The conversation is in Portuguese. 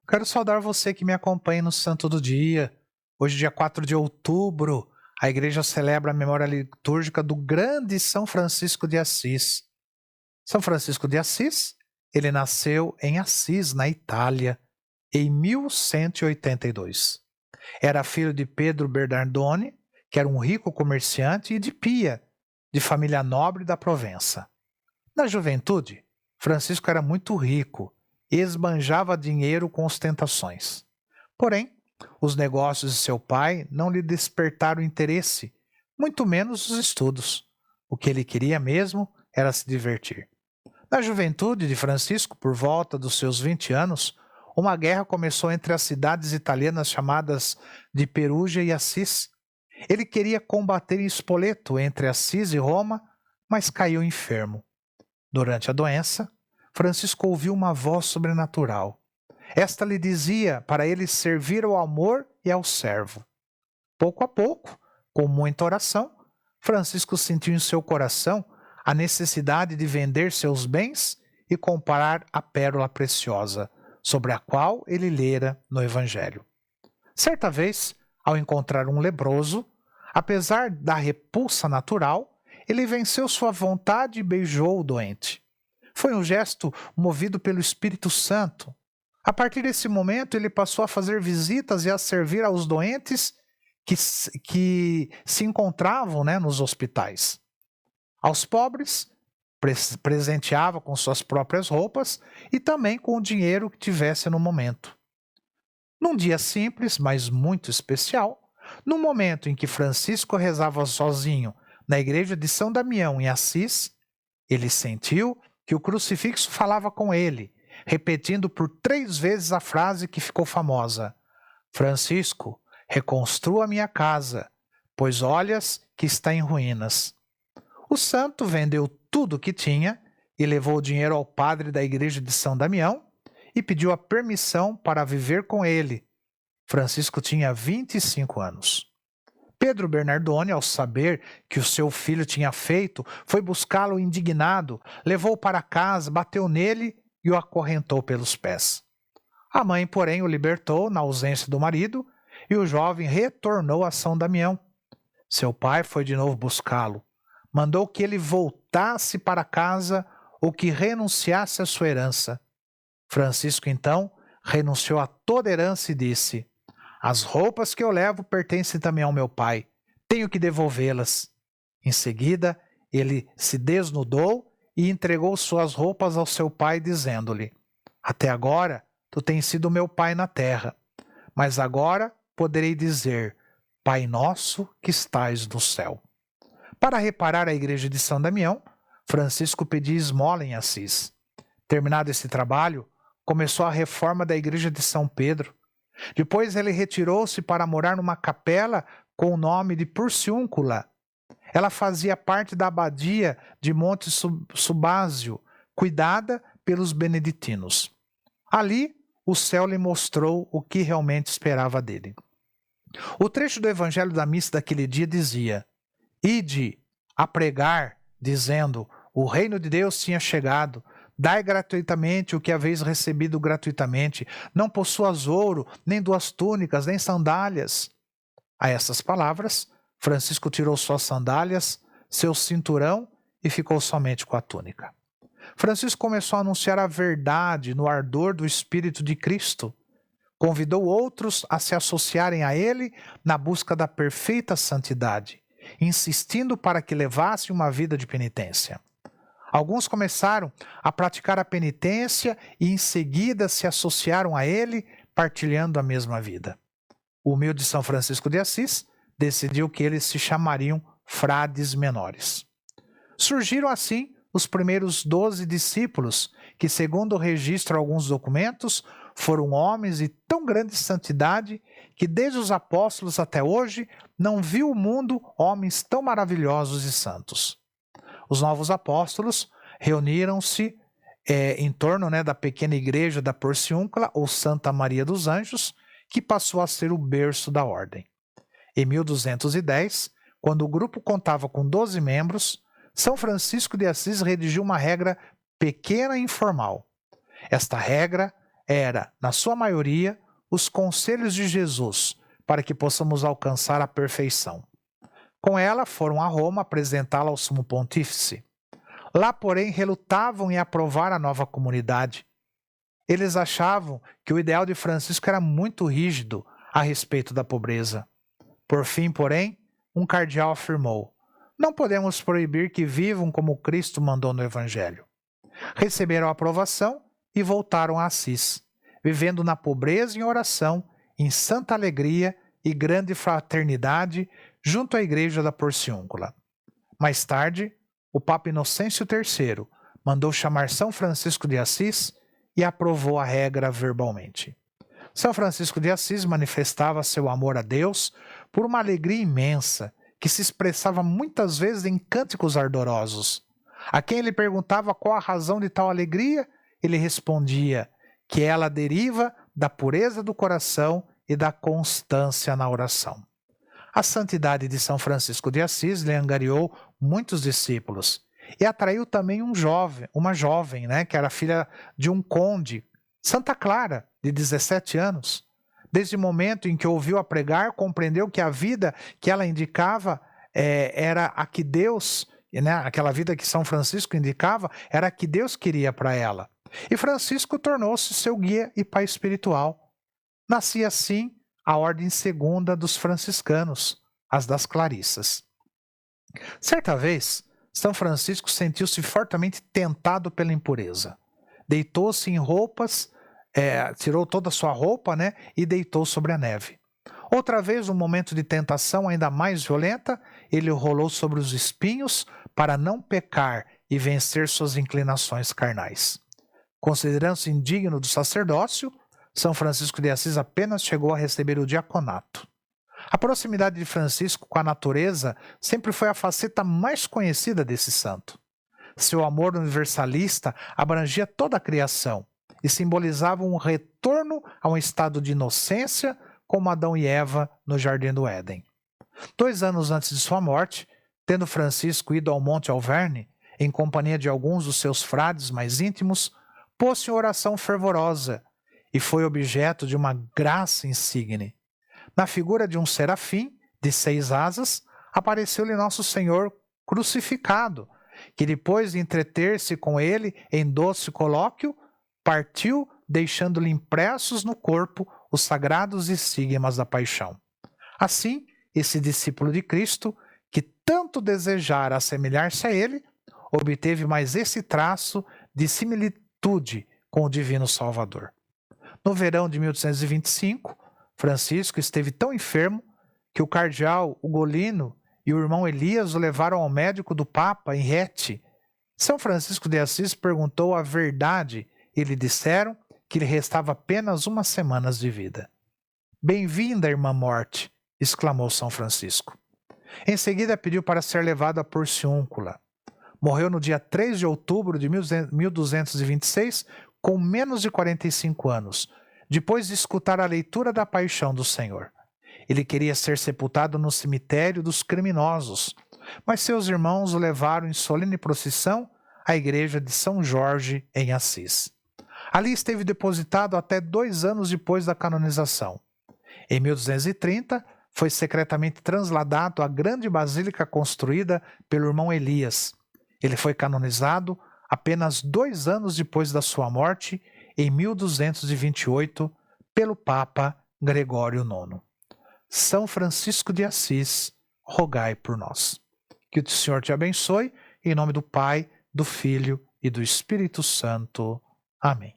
Quero saudar você que me acompanha no Santo do Dia. Hoje, dia 4 de outubro, a igreja celebra a memória litúrgica do grande São Francisco de Assis. São Francisco de Assis, ele nasceu em Assis, na Itália, em 1182. Era filho de Pedro Bernardone, que era um rico comerciante, e de Pia, de família nobre da Provença. Na juventude, Francisco era muito rico e esbanjava dinheiro com ostentações. Porém, os negócios de seu pai não lhe despertaram interesse, muito menos os estudos. O que ele queria mesmo era se divertir. Na juventude de Francisco, por volta dos seus 20 anos, uma guerra começou entre as cidades italianas chamadas de Perugia e Assis. Ele queria combater em Spoleto, entre Assis e Roma, mas caiu enfermo. Durante a doença, Francisco ouviu uma voz sobrenatural. Esta lhe dizia para ele servir ao amor e ao servo. Pouco a pouco, com muita oração, Francisco sentiu em seu coração a necessidade de vender seus bens e comprar a pérola preciosa, sobre a qual ele lera no Evangelho. Certa vez, ao encontrar um leproso, apesar da repulsa natural, ele venceu sua vontade e beijou o doente. Foi um gesto movido pelo Espírito Santo. A partir desse momento, ele passou a fazer visitas e a servir aos doentes que se encontravam, nos hospitais. Aos pobres, presenteava com suas próprias roupas e também com o dinheiro que tivesse no momento. Num dia simples, mas muito especial, no momento em que Francisco rezava sozinho na igreja de São Damião, em Assis, ele sentiu que o crucifixo falava com ele, repetindo por 3 vezes a frase que ficou famosa: Francisco, reconstrua minha casa, pois olhas que está em ruínas. O santo vendeu tudo o que tinha e levou o dinheiro ao padre da igreja de São Damião e pediu a permissão para viver com ele. Francisco tinha 25 anos. Pedro Bernardone, ao saber que o seu filho tinha feito, foi buscá-lo indignado, levou-o para casa, bateu nele e o acorrentou pelos pés. A mãe, porém, o libertou na ausência do marido e o jovem retornou a São Damião. Seu pai foi de novo buscá-lo. Mandou que ele voltasse para casa ou que renunciasse à sua herança. Francisco, então, renunciou a toda herança e disse: As roupas que eu levo pertencem também ao meu pai. Tenho que devolvê-las. Em seguida, ele se desnudou e entregou suas roupas ao seu pai, dizendo-lhe: Até agora, tu tens sido meu pai na terra, mas agora poderei dizer: Pai nosso que estais no céu. Para reparar a igreja de São Damião, Francisco pedia esmola em Assis. Terminado esse trabalho, começou a reforma da igreja de São Pedro. Depois ele retirou-se para morar numa capela com o nome de Porciúncula. Ela fazia parte da abadia de Monte Subásio, cuidada pelos beneditinos. Ali, o céu lhe mostrou o que realmente esperava dele. O trecho do Evangelho da missa daquele dia dizia: Ide a pregar, dizendo: O reino de Deus tinha chegado. Dai gratuitamente o que haveis recebido gratuitamente. Não possuas ouro, nem 2 túnicas, nem sandálias. A essas palavras, Francisco tirou suas sandálias, seu cinturão e ficou somente com a túnica. Francisco começou a anunciar a verdade no ardor do Espírito de Cristo. Convidou outros a se associarem a ele na busca da perfeita santidade, insistindo para que levasse uma vida de penitência. Alguns começaram a praticar a penitência e em seguida se associaram a ele, partilhando a mesma vida. O humilde São Francisco de Assis decidiu que eles se chamariam frades menores. Surgiram assim os primeiros 12 discípulos, que, segundo registram alguns documentos, foram homens de tão grande santidade que desde os apóstolos até hoje não viu o mundo homens tão maravilhosos e santos. Os novos apóstolos reuniram-se em torno da pequena igreja da Porciúncula, ou Santa Maria dos Anjos, que passou a ser o berço da ordem. Em 1210, quando o grupo contava com 12 membros, São Francisco de Assis redigiu uma regra pequena e informal. Esta regra era, na sua maioria, os conselhos de Jesus, para que possamos alcançar a perfeição. Com ela foram a Roma apresentá-la ao sumo pontífice. Lá, porém, relutavam em aprovar a nova comunidade. Eles achavam que o ideal de Francisco era muito rígido a respeito da pobreza. Por fim, porém, um cardeal afirmou: não podemos proibir que vivam como Cristo mandou no Evangelho. Receberam a aprovação e voltaram a Assis, vivendo na pobreza em oração, em santa alegria e grande fraternidade junto à igreja da Porciúncula. Mais tarde, o Papa Inocêncio III mandou chamar São Francisco de Assis e aprovou a regra verbalmente. São Francisco de Assis manifestava seu amor a Deus por uma alegria imensa que se expressava muitas vezes em cânticos ardorosos. A quem ele perguntava qual a razão de tal alegria, ele respondia que ela deriva da pureza do coração e da constância na oração. A santidade de São Francisco de Assis lhe angariou muitos discípulos e atraiu também uma jovem, que era filha de um conde, Santa Clara, de 17 anos. Desde o momento em que ouviu a pregar, compreendeu que a vida que ela indicava era a que Deus, aquela vida que São Francisco indicava, era a que Deus queria para ela. E Francisco tornou-se seu guia e pai espiritual. Nascia assim a ordem segunda dos franciscanos, as das Clarissas. Certa vez, São Francisco sentiu-se fortemente tentado pela impureza. Deitou-se em roupas, tirou toda a sua roupa, e deitou sobre a neve. Outra vez, num momento de tentação ainda mais violenta, ele rolou sobre os espinhos para não pecar e vencer suas inclinações carnais. Considerando-se indigno do sacerdócio, São Francisco de Assis apenas chegou a receber o diaconato. A proximidade de Francisco com a natureza sempre foi a faceta mais conhecida desse santo. Seu amor universalista abrangia toda a criação e simbolizava um retorno a um estado de inocência como Adão e Eva no Jardim do Éden. 2 anos antes de sua morte, tendo Francisco ido ao Monte Alverne, em companhia de alguns dos seus frades mais íntimos, pôs-se em oração fervorosa e foi objeto de uma graça insigne. Na figura de um serafim, de 6 asas, apareceu-lhe Nosso Senhor crucificado, que depois de entreter-se com ele em doce colóquio, partiu, deixando-lhe impressos no corpo os sagrados estigmas da paixão. Assim, esse discípulo de Cristo, que tanto desejara assemelhar-se a ele, obteve mais esse traço de similitude com o Divino Salvador. No verão de 1825, Francisco esteve tão enfermo que o cardeal Ugolino e o irmão Elias o levaram ao médico do Papa em Rete. São Francisco de Assis perguntou a verdade e lhe disseram que lhe restava apenas umas semanas de vida. "Bem-vinda, irmã morte!" exclamou São Francisco. Em seguida pediu para ser levado à Porciúncula. Morreu no dia 3 de outubro de 1226, com menos de 45 anos, depois de escutar a leitura da paixão do Senhor. Ele queria ser sepultado no cemitério dos criminosos, mas seus irmãos o levaram em solene procissão à igreja de São Jorge, em Assis. Ali esteve depositado até 2 anos depois da canonização. Em 1230, foi secretamente trasladado à grande basílica construída pelo irmão Elias. Ele foi canonizado apenas 2 anos depois da sua morte, em 1228, pelo Papa Gregório IX. São Francisco de Assis, rogai por nós. Que o Senhor te abençoe, em nome do Pai, do Filho e do Espírito Santo. Amém.